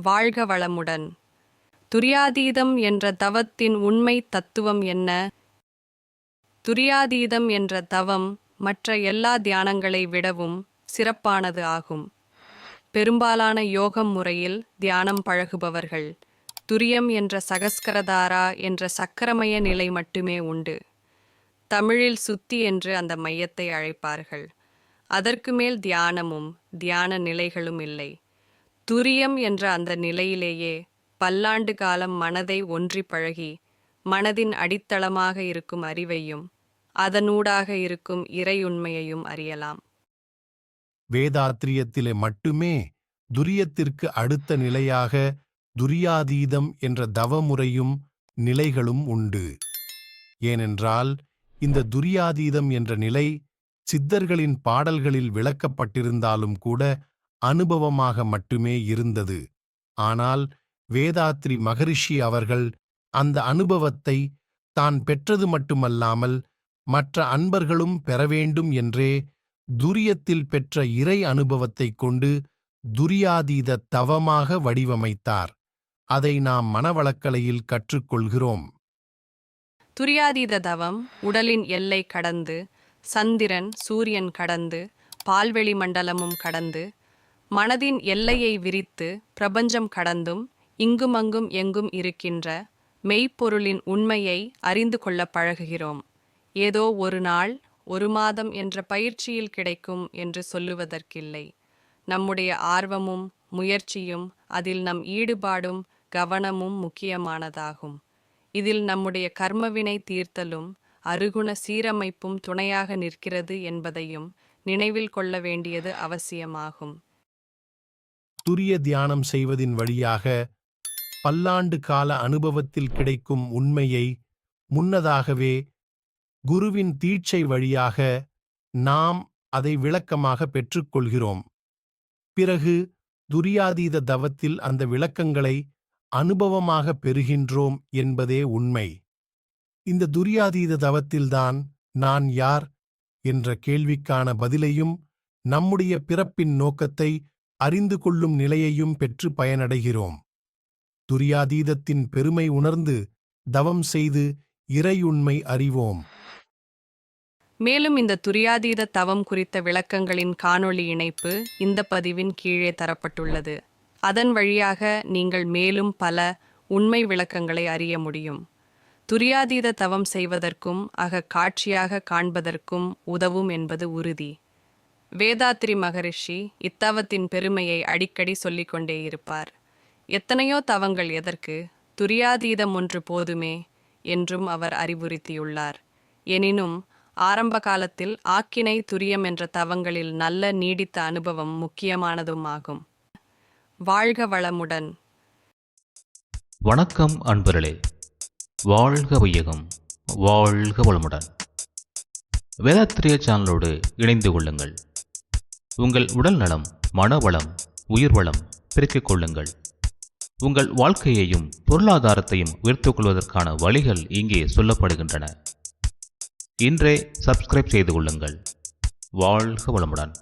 வாழ்க வளமுடன். துரியாதீதம் என்ற தவத்தின் உண்மை தத்துவம் என்ன? துரியாதீதம் என்ற தவம் மற்ற எல்லா தியானங்களை விடவும் சிறப்பானது ஆகும். பெரும்பாலான யோகம் முறையில் தியானம் பழகுபவர்கள் துரியம் என்ற சகஸ்கரதாரா என்ற சக்கரமய நிலை மட்டுமே உண்டு. தமிழில் சுத்தி என்று அந்த மையத்தை அழைப்பார்கள். அதற்கு மேல் தியானமும் தியான நிலைகளும் இல்லை. துரியம் என்ற அந்த நிலையிலேயே பல்லாண்டு காலம் மனதை ஒன்றி பழகி மனதின் அடித்தளமாக இருக்கும் அறிவையும் அதனூடாக இருக்கும் இறையுண்மையையும் அறியலாம். வேதாத்திரியத்திலே மட்டுமே துரியத்திற்கு அடுத்த நிலையாக துரியாதீதம் என்ற தவமுறையும் நிலைகளும் உண்டு. ஏனென்றால் இந்த துரியாதீதம் என்ற நிலை சித்தர்களின் பாடல்களில் விளக்கப்பட்டிருந்தாலும் கூட அனுபவமாக மட்டுமே இருந்தது. ஆனால் வேதாத்ரி மகரிஷி அவர்கள் அந்த அனுபவத்தை தான் பெற்றது மட்டுமல்லாமல் மற்ற அன்பர்களும் பெற வேண்டும் என்றே துரியத்தில் பெற்ற இறை அனுபவத்தைக் கொண்டு துரியாதீத தவமாக வடிவமைத்தார். அதை நாம் மனவளக்கலையில் கற்றுக்கொள்கிறோம். துரியாதீத தவம் உடலின் எல்லை கடந்து, சந்திரன் சூரியன் கடந்து, பால்வெளி மண்டலமும் கடந்து, மனதின் எல்லையை விரித்து பிரபஞ்சம் கடந்தும் இங்குமங்கும் எங்கும் இருக்கின்ற மெய்ப்பொருளின் உண்மையை அறிந்து கொள்ள பழகுகிறோம். ஏதோ ஒரு நாள், ஒரு மாதம் என்ற பயிற்சியில் கிடைக்கும் என்று சொல்லுவதற்கில்லை. நம்முடைய ஆர்வமும் முயற்சியும் அதில் நம் ஈடுபாடும் கவனமும் முக்கியமானதாகும். இதில் நம்முடைய கர்மவினை தீர்த்தலும் அருகுண சீரமைப்பும் துணையாக நிற்கிறது என்பதையும் நினைவில் கொள்ள வேண்டியது அவசியமாகும். துரிய தியானம் செய்வதின் வழியாக பல்லாண்டு கால அனுபவத்தில் கிடைக்கும் உண்மையை முன்னதாகவே குருவின் தீட்சை வழியாக நாம் அதை விளக்கமாக பெற்றுக்கொள்கிறோம். பிறகு துரியாதீத தவத்தில் அந்த விளக்கங்களை அனுபவமாக பெறுகின்றோம் என்பதே உண்மை. இந்த துரியாதீத தவத்தில்தான் நான் யார் என்ற கேள்விக்கான பதிலையும் நம்முடைய பிறப்பின் நோக்கத்தை அறிந்து கொள்ளும் நிலையையும் பெற்று பயனடைகிறோம். துரியாதீதத்தின் பெருமை உணர்ந்து தவம் செய்து இறையுண்மை அறிவோம். மேலும் இந்த துரியாதீத தவம் குறித்த விளக்கங்களின் காணொளி இணைப்பு இந்த பதிவின் கீழே தரப்பட்டுள்ளது. அதன் வழியாக நீங்கள் மேலும் பல உண்மை விளக்கங்களை அறிய முடியும். துரியாதீத தவம் செய்வதற்கும் காட்சியாக காண்பதற்கும் உதவும் என்பது உறுதி. வேதாத்ரி மகரிஷி இத்தவத்தின் பெருமையை அடிக்கடி சொல்லிக்கொண்டே இருப்பார். எத்தனையோ தவங்கள் எதற்கு, துரியாதீதம் ஒன்று போதுமே என்றும் அவர் அறிவுறுத்தியுள்ளார். எனினும் ஆரம்ப காலத்தில் ஆக்கினை துரியம் என்ற தவங்களில் நல்ல நீடித்த அனுபவம் முக்கியமானதும் ஆகும். வாழ்க வளமுடன். வணக்கம் அன்பர்களே, வாழ்க வையகம், வாழ்க வளமுடன். வேதாத்திரிய சேனலோடு இணைந்து கொள்ளுங்கள். உங்கள் உடல் நலம், மனவளம், உயிர் வளம் பெருக்கிக் கொள்ளுங்கள். உங்கள் வாழ்க்கையையும் பொருளாதாரத்தையும் உயர்த்திக் கொள்வதற்கான வழிகள் இங்கே சொல்லப்படுகின்றன. இன்றே சப்ஸ்கிரைப் செய்து கொள்ளுங்கள். வாழ்க வளமுடன்.